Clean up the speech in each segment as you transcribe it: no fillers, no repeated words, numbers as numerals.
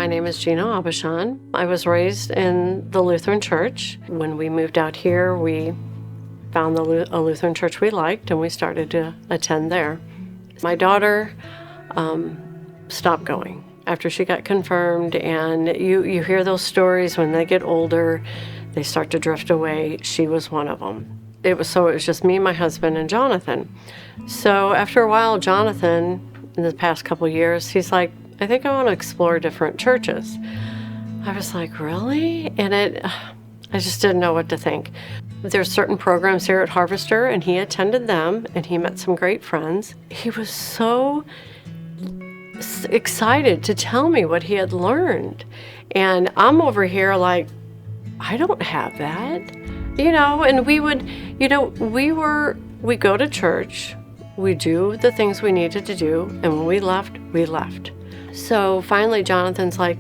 My name is Gina. I was raised in the Lutheran Church. When we moved out here, we found a Lutheran church we liked, and we started to attend there. My daughter stopped going after she got confirmed, and you hear those stories when they get older, they start to drift away. She was one of them. It was just me, my husband, and Jonathan. So after a while, Jonathan, in the past couple of years, he's like, I think I want to explore different churches. I was like, really? And I just didn't know what to think. There's certain programs here at Harvester, and he attended them, and he met some great friends. He was so excited to tell me what he had learned. And I'm over here like, I don't have that. And we would, we go to church, we do the things we needed to do, and when we left, we left. So finally, Jonathan's like,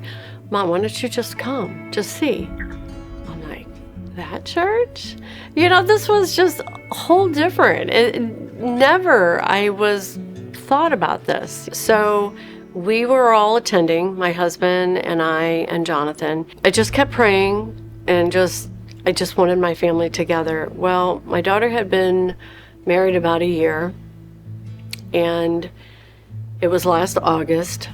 Mom, why don't you just come, just see? I'm like, that church? This was just whole different. Never I was thought about this. So we were all attending, my husband and I and Jonathan. I just kept praying and I just wanted my family together. Well, my daughter had been married about a year, and it was last August.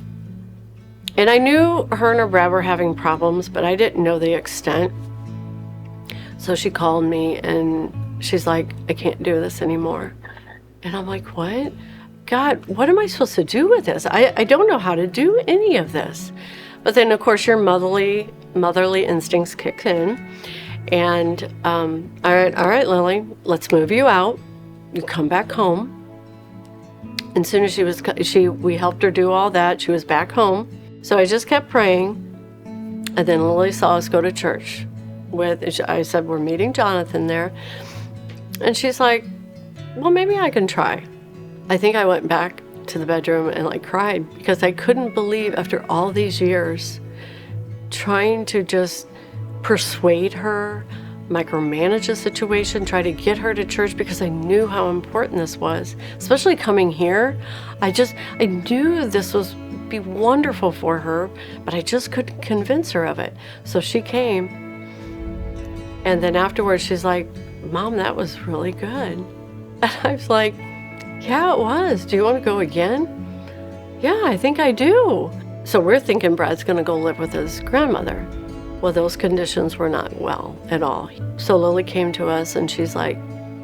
And I knew her and her Brad were having problems, but I didn't know the extent. So she called me and she's like, I can't do this anymore. And I'm like, what? God, what am I supposed to do with this? I don't know how to do any of this. But then, of course, your motherly instincts kick in. And, all right, Lily, let's move you out. You come back home. And as soon as we helped her do all that, she was back home. So I just kept praying, and then Lily saw us go to church. I said, we're meeting Jonathan there. And she's like, well, maybe I can try. I think I went back to the bedroom and cried because I couldn't believe after all these years trying to just persuade her, micromanage the situation, try to get her to church because I knew how important this was, especially coming here. I knew this would be wonderful for her, but I just couldn't convince her of it. So she came, and then afterwards she's like, Mom, that was really good. And I was like, yeah, it was. Do you want to go again? Yeah, I think I do. So we're thinking Brad's going to go live with his grandmother. Well, those conditions were not well at all. So Lily came to us and she's like,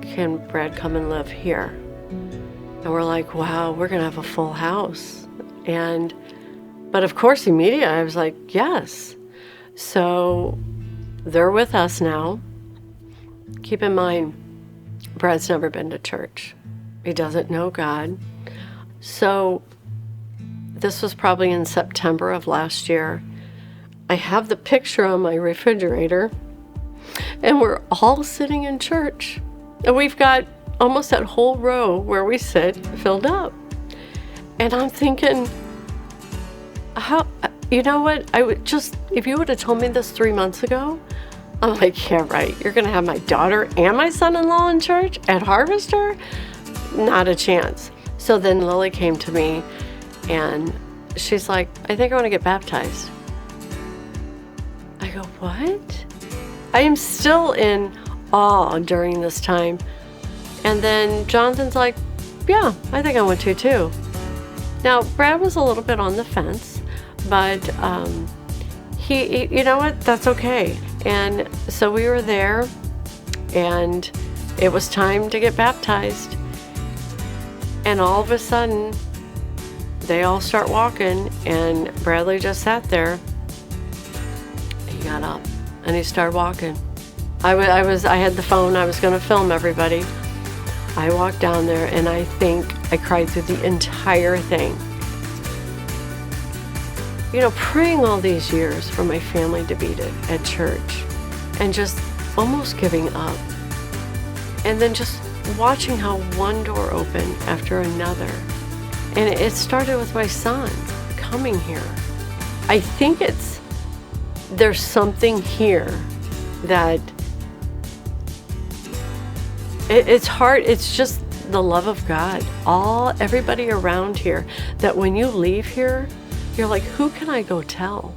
can Brad come and live here? And we're like, wow, we're going to have a full house. But of course, immediately I was like, yes. So they're with us now. Keep in mind, Brad's never been to church. He doesn't know God. So this was probably in September of last year. I have the picture on my refrigerator, and we're all sitting in church. And we've got almost that whole row where we sit filled up. And I'm thinking, you know what? If you would have told me this 3 months ago, I'm like, yeah, right. You're going to have my daughter and my son-in-law in church at Harvester? Not a chance. So then Lily came to me and she's like, I think I want to get baptized. I go, what? I am still in awe during this time. And then Jonathan's like, yeah, I think I want to too. Now, Brad was a little bit on the fence, but he, you know what, that's okay. And so we were there, and it was time to get baptized. And all of a sudden, they all start walking, and Bradley just sat there. He got up and he started walking. I had the phone. I was going to film everybody. I walked down there, and I think I cried through the entire thing. Praying all these years for my family to be at church, and just almost giving up. And then just watching how one door opened after another. And it started with my son coming here. I think there's something here that it's hard. It's just the love of God. Everybody around here, that when you leave here, you're like, who can I go tell?